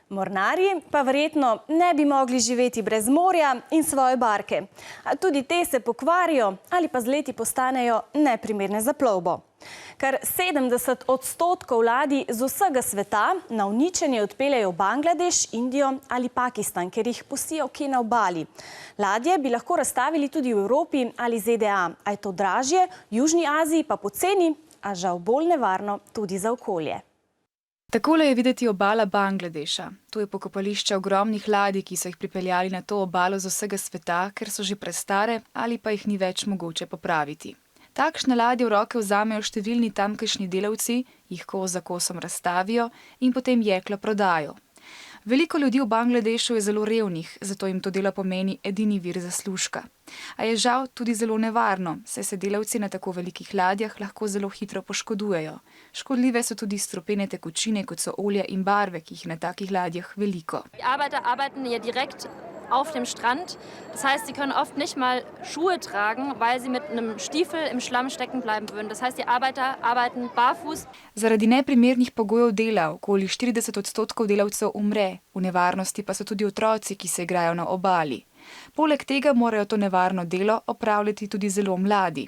Mornarji pa verjetno ne bi mogli živeti brez morja in svoje barke. A tudi te se pokvarijo ali pa z leti postanejo neprimerne za plovbo. Kar 70% ladij z vsega sveta na uničenje odpeljejo v Bangladeš, Indijo ali Pakistan, ker jih pustijo kje na obali. Ladje bi lahko razstavili tudi v Evropi ali ZDA, a je to dražje, v Južni Aziji pa poceni, a žal bolj nevarno tudi za okolje. Takole je videti obala Bangladeša. To je pokopališče ogromnih ladij, ki so jih pripeljali na to obalo z vsega sveta, ker so že prestare ali pa jih ni več mogoče popraviti. Takšne ladje v roke vzamejo številni tamkajšnji delavci, jih kos za kosom razstavijo in potem jeklo prodajo. Veliko ljudi v Bangladešu je zelo revnih, zato jim to delo pomeni edini vir zaslužka. A je žal tudi zelo nevarno, saj se delavci na tako velikih ladjah lahko zelo hitro poškodujejo. Škodljive so tudi strupene tekočine, kot so olja in barve, ki jih na takih ladjah veliko. Arbeiter arbeiten hier direkt auf dem Strand. Das heißt, sie können oft nicht mal Schuhe tragen, weil sie mit einem Stiefel im Schlamm stecken bleiben würden. Das heißt, die Arbeiter arbeiten barfuß. Zaradi neprimernih pogojev dela okoli 40% delavcev umre, v nevarnosti pa so tudi otroci, ki se igrajo na obali. Poleg tega morajo to nevarno delo opravljati tudi zelo mladi.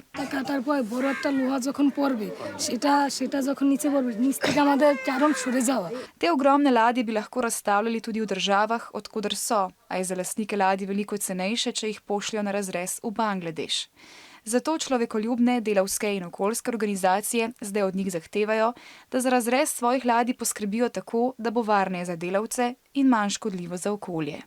Te ogromne ladje bi lahko razstavljali tudi v državah, od koder so, a je za lastnike ladij veliko cenejše, če jih pošljajo na razrez v Bangladeš. Zato človekoljubne, delavske in okoljske organizacije zdaj od njih zahtevajo, da za razrez svojih ladij poskrbijo tako, da bo varneje za delavce in manj škodljivo za okolje.